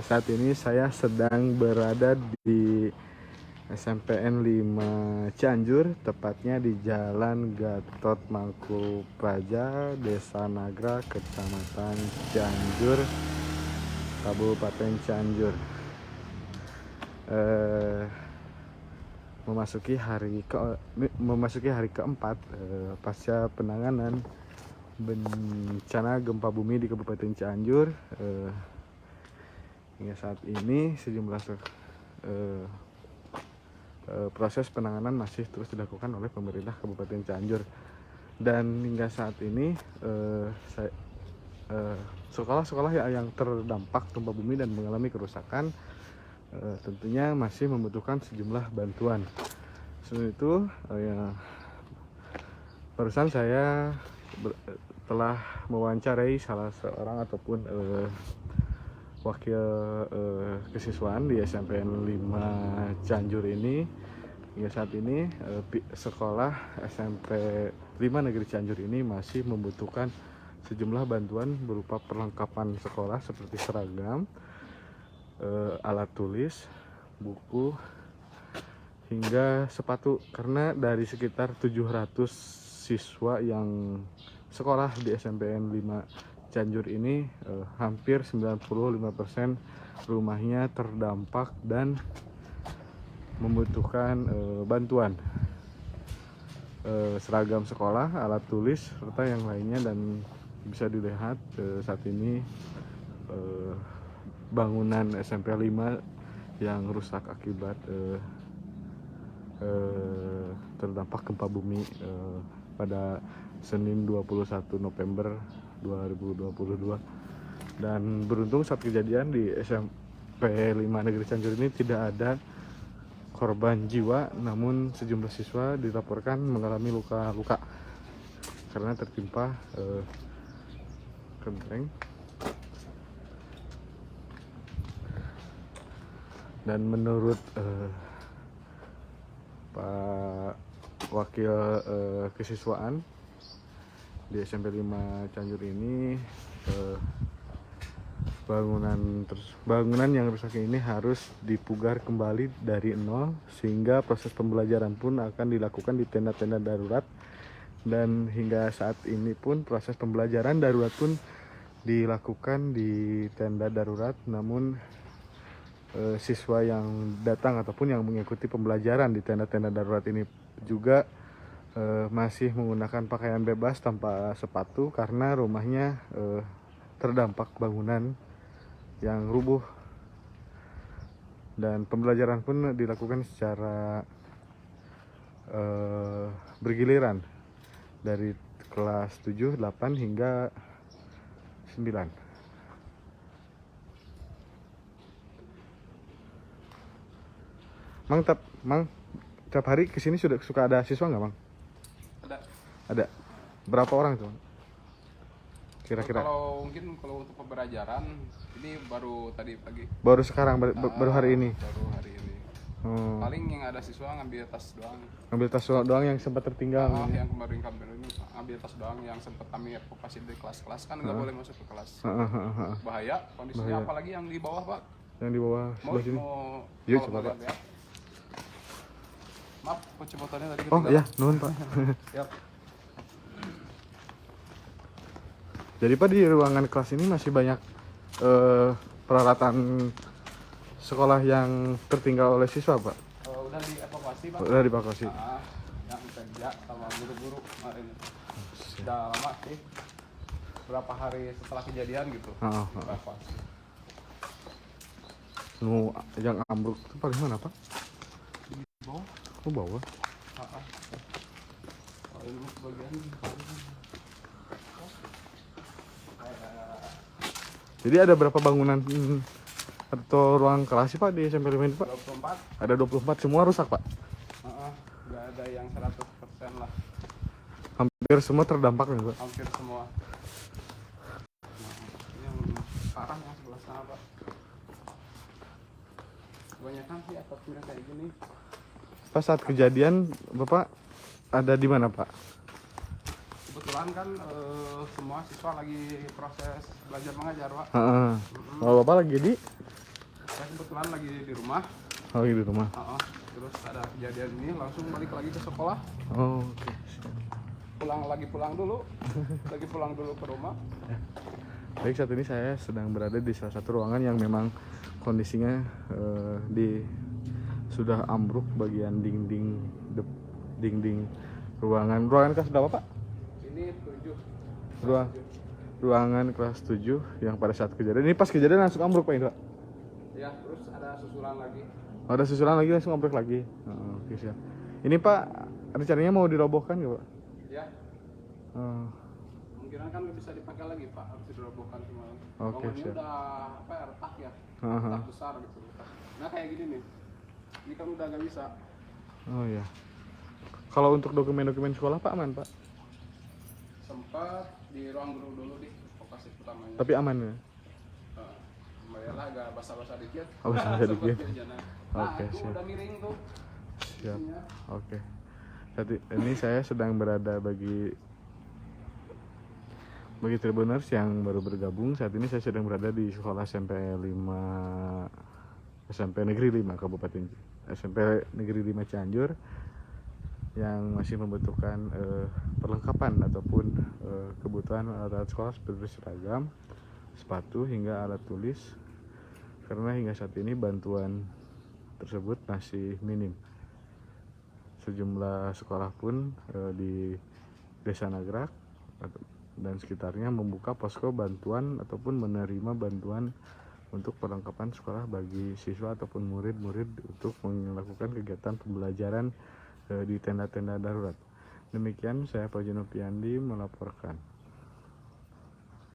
Saat ini saya sedang berada di SMPN 5 Cianjur, tepatnya di Jalan Gatot Mangku Praja, Desa Nagra, Kecamatan Cianjur, Kabupaten Cianjur. Memasuki hari keempat pasca penanganan bencana gempa bumi di Kabupaten Cianjur. Hingga saat ini sejumlah proses penanganan masih terus dilakukan oleh pemerintah Kabupaten Cianjur, dan hingga saat ini sekolah-sekolah yang terdampak gempa bumi dan mengalami kerusakan tentunya masih membutuhkan sejumlah bantuan. Selain itu, barusan saya telah mewawancarai salah seorang ataupun wakil kesiswaan di SMPN 5 Cianjur ini. Hingga saat ini sekolah SMP 5 Negeri Cianjur ini masih membutuhkan sejumlah bantuan berupa perlengkapan sekolah seperti seragam, alat tulis, buku, hingga sepatu, karena dari sekitar 700 siswa yang sekolah di SMPN 5 Cianjur ini hampir 95% rumahnya terdampak dan membutuhkan bantuan seragam sekolah, alat tulis, serta yang lainnya. Dan bisa dilihat saat ini bangunan SMP 5 yang rusak akibat terdampak gempa bumi pada Senin 21 November 2022. Dan beruntung saat kejadian di SMP 5 Negeri Cianjur ini tidak ada korban jiwa, namun sejumlah siswa dilaporkan mengalami luka-luka karena tertimpa genteng. Dan menurut Pak Wakil Kesiswaan di SMP 5 Cianjur ini, bangunan yang rusak ini harus dipugar kembali dari nol, sehingga proses pembelajaran pun akan dilakukan di tenda-tenda darurat. Dan hingga saat ini pun proses pembelajaran darurat pun dilakukan di tenda darurat, namun siswa yang datang ataupun yang mengikuti pembelajaran di tenda-tenda darurat ini juga masih menggunakan pakaian bebas tanpa sepatu karena rumahnya terdampak bangunan yang rubuh. Dan pembelajaran pun dilakukan secara bergiliran dari kelas 7, 8 hingga 9. Mang, tiap hari kesini suka ada siswa nggak, Mang? Ada. Berapa orang tuh? Kira-kira? Kalau untuk pembelajaran ini baru tadi pagi. Baru sekarang, baru hari ini. Baru hari ini. Paling yang ada siswa ngambil tas doang. Ngambil tas doang yang sempat tertinggal. Yang kemarin ini ngambil tas doang yang sempat kami evakuasi di kelas-kelas, kan nggak boleh masuk ke kelas. Bahaya kondisinya. Bahaya. Apalagi yang di bawah, Pak. Yang di bawah sebelah sini. Yuk coba, Pak. Ya. Maaf, kunci motornya tadi ketinggalan. Oh iya, nuhun, Pak. Yap. Jadi Pak, di ruangan kelas ini masih banyak peralatan sekolah yang tertinggal oleh siswa, Pak? Udah dievakuasi, Pak. Udah dievakuasi. Yang kerja sama guru-guru kemarin. Sudah lama sih. Berapa hari setelah kejadian gitu. Evakuasi. Yang ambruk itu paling mana, Pak? Di bawah. Oh, bawah. Ini bagian. Jadi ada berapa bangunan atau ruang kelas sih, Pak, di SMP 5 ini, Pak? 24. Ada 24, semua rusak, Pak? Nggak ada yang 100% lah. Hampir semua terdampak nih, Pak? Hampir semua. Ini yang parah yang sebelah sana, Pak. Kebanyakan sih atapnya kayak gini. Pas saat kejadian, Bapak ada di mana, Pak? Kebetulan kebetulan kan semua siswa lagi proses belajar mengajar, Pak. Heeh. Kalau Bapak lagi di? Saya kebetulan lagi di rumah. Oh, lagi di rumah. Terus ada kejadian ini, langsung balik lagi ke sekolah. Oh, oke. Pulang dulu. Lagi pulang dulu ke rumah. Baik, saat ini saya sedang berada di salah satu ruangan yang memang kondisinya sudah ambruk bagian dinding ruangan kelas berapa, Pak? Ini 7. Ruangan kelas 7 yang pada saat kejadian ini, pas kejadian langsung ambruk, Pak Indra? Ya, terus ada susulan lagi. Oh, ada susulan lagi, langsung ambruk lagi. Oke, siap. Ini, Pak, rencananya mau dirobohkan nggak, Pak? Ya. Kemungkinan kan nggak bisa dipakai lagi, Pak, harus dirobohkan semua. Oke, Bangunnya siap. udah retak ya, retak besar gitu. Nah kayak gini nih, ini kan udah nggak bisa. Oh ya. Kalau untuk dokumen-dokumen sekolah, Pak, aman, Pak? Sempat di ruang guru dulu di lokasi pertamanya. Tapi aman ya? Bayarlah agak basah-basah dikit. Oh, basah dikit. Nah, Oke, itu siap. udah miring tuh. Siap. Isinya. Oke. Saat ini saya sedang berada bagi Tribuners yang baru bergabung. Saat ini saya sedang berada di sekolah SMP Negeri 5 Kabupaten SMP Negeri 5 Cianjur yang masih membutuhkan perlengkapan ataupun kebutuhan alat sekolah seperti seragam, sepatu hingga alat tulis, karena hingga saat ini bantuan tersebut masih minim. Sejumlah sekolah pun di Desa Nagrak dan sekitarnya membuka posko bantuan ataupun menerima bantuan untuk perlengkapan sekolah bagi siswa ataupun murid-murid untuk melakukan kegiatan pembelajaran di tenda-tenda darurat. Demikian, saya Pak Jeno Piandi melaporkan.